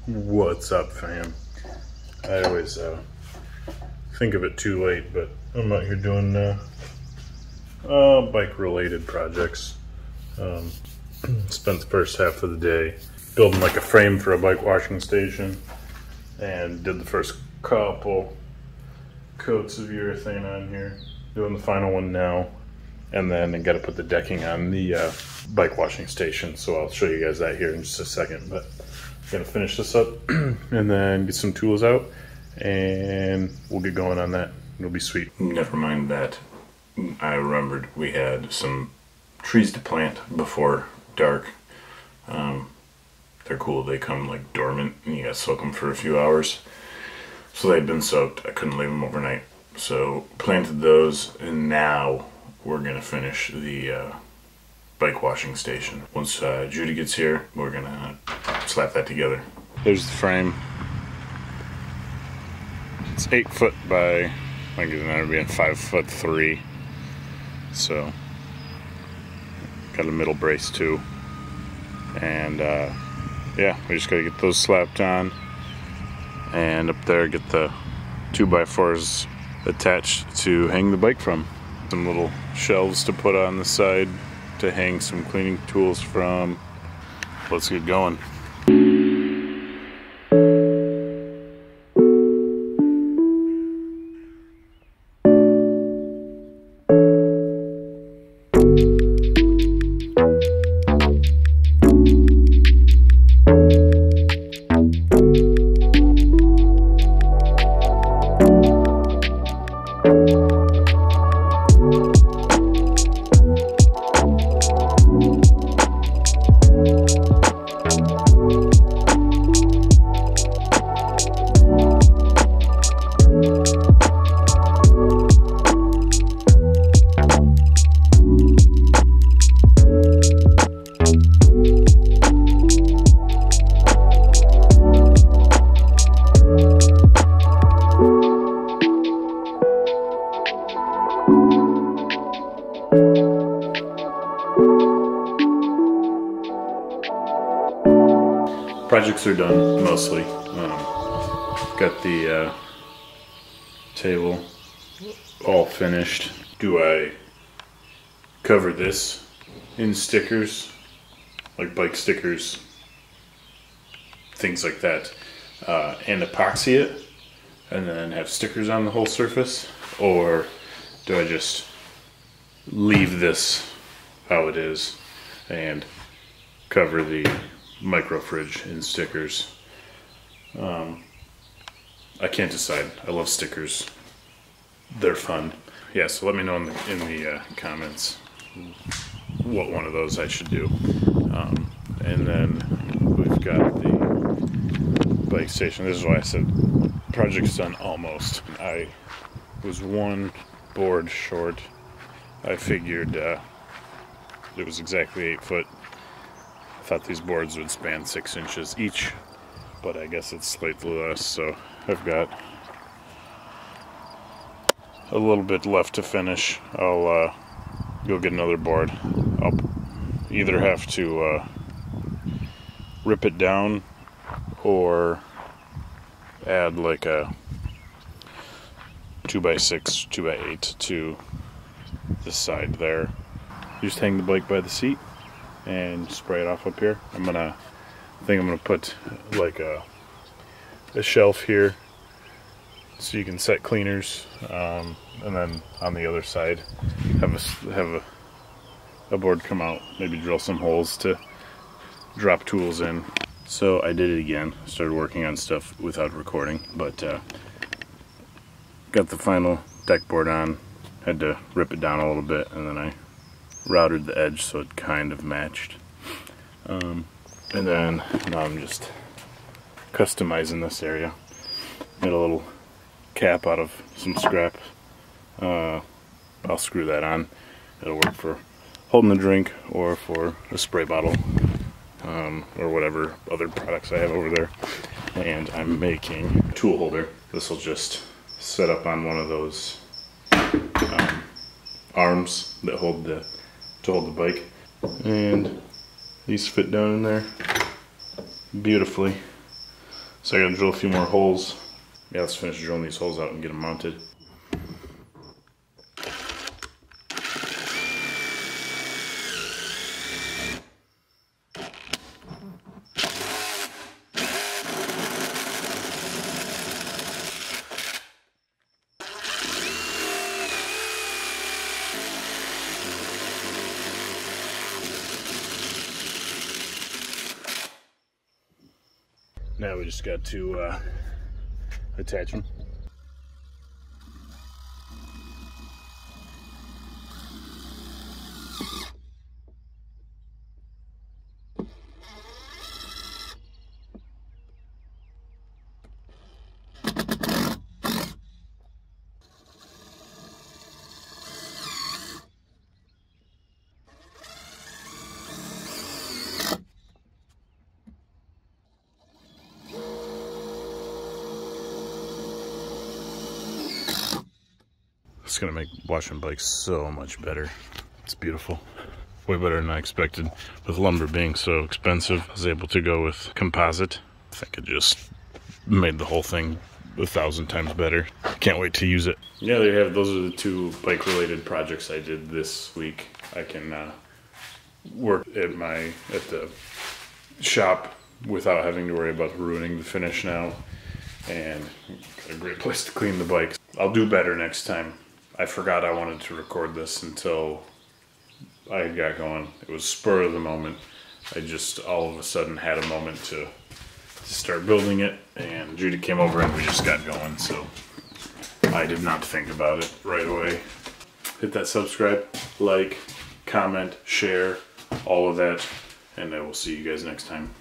What's up, fam? I always think of it too late, but I'm out here doing bike-related projects. Spent the first half of the day building like a frame for a bike washing station, and did the first couple coats of urethane on here. Doing the final one now, and then I got to put the decking on the bike washing station. So I'll show you guys that here in just a second. But I'm gonna finish this up and then get some tools out, and we'll get going on that. It'll be sweet. Never mind that. I remembered we had some trees to plant before dark. They're cool. They come like dormant and you gotta soak them for a few hours. So they'd been soaked. I couldn't leave them overnight. So planted those, and now we're gonna finish the bike washing station. Once Judy gets here, we're gonna slap that together. There's the frame. It's 8 foot by, I think it's gonna be 5'3". So got a middle brace too, and yeah, we just gotta get those slapped on, and up there get the 2x4s attached to hang the bike from. Some little shelves to put on the side to hang some cleaning tools from. Let's get going. Projects are done, mostly. Got the table all finished. Do I cover this in stickers, like bike stickers, things like that, and epoxy it, and then have stickers on the whole surface? Or do I just leave this how it is and cover the micro fridge in stickers? I can't decide. I love stickers. They're fun. Yeah, so let me know in the comments what one of those I should do. And then we've got the bike station. This is why I said project's done almost. I was one board short. I figured it was exactly 8 foot. I thought these boards would span 6 inches each, but I guess it's slightly less, so I've got a little bit left to finish. I'll go get another board. I'll either have to rip it down or add like a 2x6, 2x8 to the side there. Just hang the bike by the seat and spray it off up here. I think I'm gonna put like a shelf here so you can set cleaners, and then on the other side have a board come out, maybe drill some holes to drop tools in. So I did it again, started working on stuff without recording, but got the final deck board on, had to rip it down a little bit, and then I routed the edge so it kind of matched. And then now I'm just customizing this area. Made a little cap out of some scrap. I'll screw that on. It'll work for holding the drink or for a spray bottle, or whatever other products I have over there. And I'm making a tool holder. This will just set up on one of those arms that hold the bike, and these fit down in there beautifully. So I gotta drill a few more holes. Yeah, let's finish drilling these holes out and get them mounted. Now we just got to attach them. It's gonna make washing bikes so much better. It's beautiful. Way better than I expected. With lumber being so expensive, I was able to go with composite. I think it just made the whole thing 1,000 times better. Can't wait to use it. Yeah, there you have. Those are the 2 bike related projects I did this week. I can work at the shop without having to worry about ruining the finish now, and got a great place to clean the bikes. I'll do better next time. I forgot I wanted to record this until I got going. It was spur of the moment. I just all of a sudden had a moment to start building it, and Judy came over and we just got going, so I did not think about it right away. Hit that subscribe, like, comment, share, all of that, and I will see you guys next time.